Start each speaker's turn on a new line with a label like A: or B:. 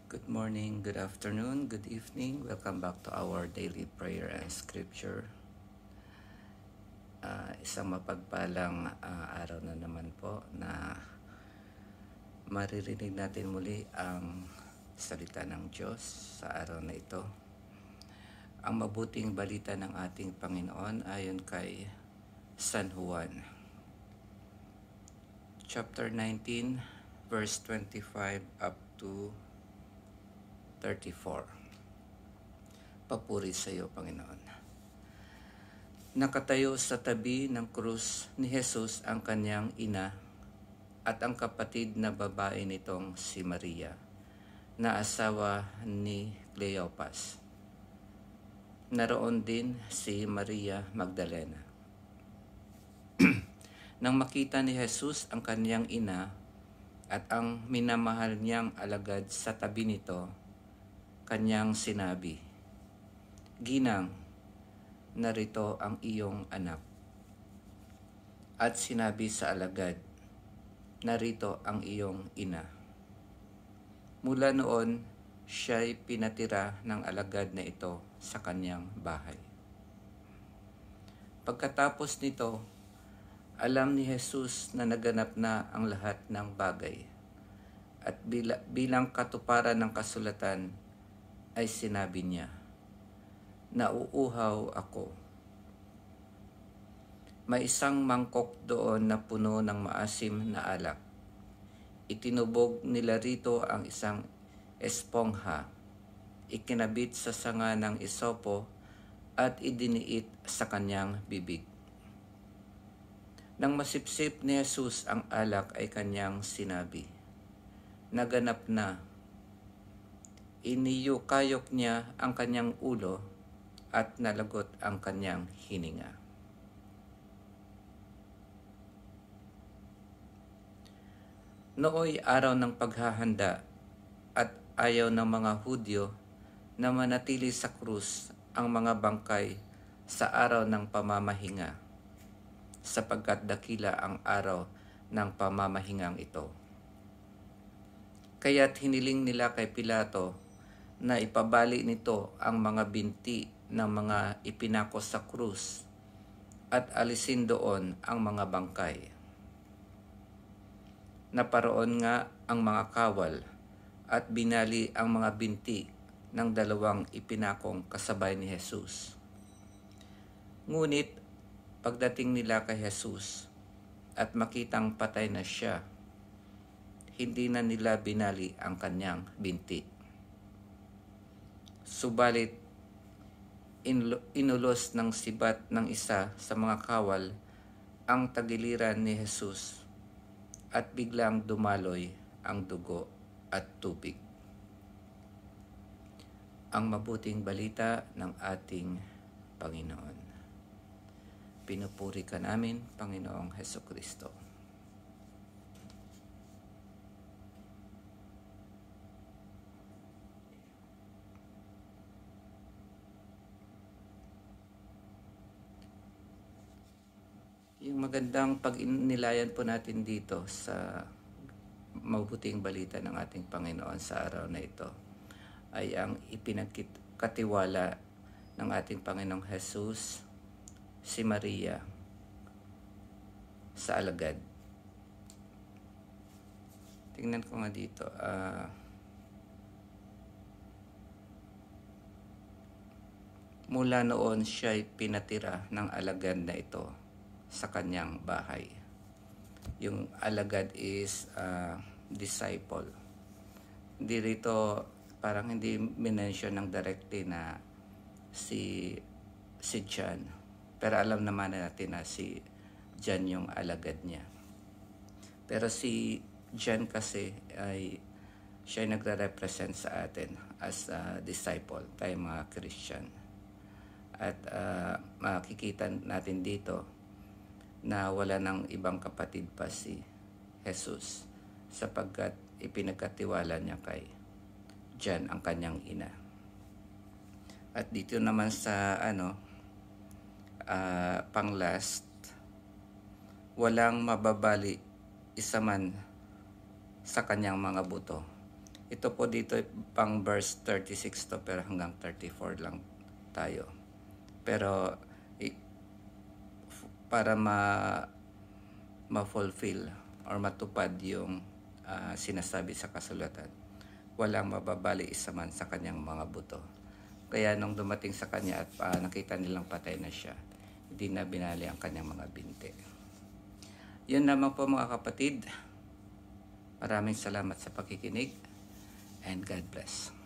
A: Good morning, good afternoon, good evening. Welcome back to our daily prayer and scripture. Isang mapagpalang araw na naman po na maririnig natin muli ang salita ng Diyos sa araw na ito. Ang mabuting balita ng ating Panginoon ayon kay San Juan. Chapter 19, verse 25 up to 34. Papuri sa iyo, Panginoon. Nakatayo sa tabi ng krus ni Jesus ang kanyang ina at ang kapatid na babae nitong si Maria, na asawa ni Cleopas. Naroon din si Maria Magdalena. Nang makita ni Jesus ang kanyang ina at ang minamahal niyang alagad sa tabi nito, kanyang sinabi, "Ginang, narito ang iyong anak." At sinabi sa alagad, "Narito ang iyong ina." Mula noon, siya'y pinatira ng alagad na ito sa kanyang bahay. Pagkatapos nito, alam ni Jesus na naganap na ang lahat ng bagay, at bilang katuparan ng kasulatan, ay sinabi niya, "Nauuhaw ako." May isang mangkok doon na puno ng maasim na alak. Itinubog nila rito ang isang espongha, ikinabit sa sanga ng isopo at idiniit sa kanyang bibig. Nang masipsip ni Jesus ang alak ay kanyang sinabi, "Naganap na." Iniyukayok niya ang kanyang ulo at nalagot ang kanyang hininga. Nooy araw ng paghahanda at ayaw ng mga Hudyo na manatili sa krus ang mga bangkay sa araw ng pamamahinga, sapagkat dakila ang araw ng pamamahingang ito. Kaya't hiniling nila kay Pilato na ipabali nito ang mga binti ng mga ipinako sa krus at alisin doon ang mga bangkay. Naparoon nga ang mga kawal at binali ang mga binti ng dalawang ipinakong kasabay ni Jesus. Ngunit pagdating nila kay Jesus at makitang patay na siya, hindi na nila binali ang kanyang binti. Subalit, inulos ng sibat ng isa sa mga kawal ang tagiliran ni Jesus at biglang dumaloy ang dugo at tubig. Ang mabuting balita ng ating Panginoon. Pinupuri ka namin, Panginoong Hesukristo. Yung magandang pag-inilayan po natin dito sa mabuting balita ng ating Panginoon sa araw na ito ay ang ipinagkatiwala ng ating Panginoong Jesus, si Maria, sa alagad. Tingnan ko nga dito. Mula noon siya'y pinatira ng alagad na ito sa kanyang bahay. Yung alagad is disciple. Hindi rito, parang hindi minention ng directly na si John. Pero alam naman natin na si John yung alagad niya. Pero si John kasi ay siya ay nagre-represent sa atin as a disciple, tayo mga Christian. At makikita natin dito na wala ng ibang kapatid pa si Jesus, sapagkat ipinagkatiwala niya kay John ang kanyang ina. At dito naman sa pang last, walang mababali isa man sa kanyang mga buto, Ito po dito pang verse 36 to, pero hanggang 34 lang tayo. Pero para ma-fulfill or matupad yung sinasabi sa kasulatan, walang mababali isa man sa kanyang mga buto. Kaya nung dumating sa kanya at nakita nilang patay na siya, hindi na binali ang kanyang mga binti. Yun naman po mga kapatid. Maraming salamat sa pakikinig and God bless.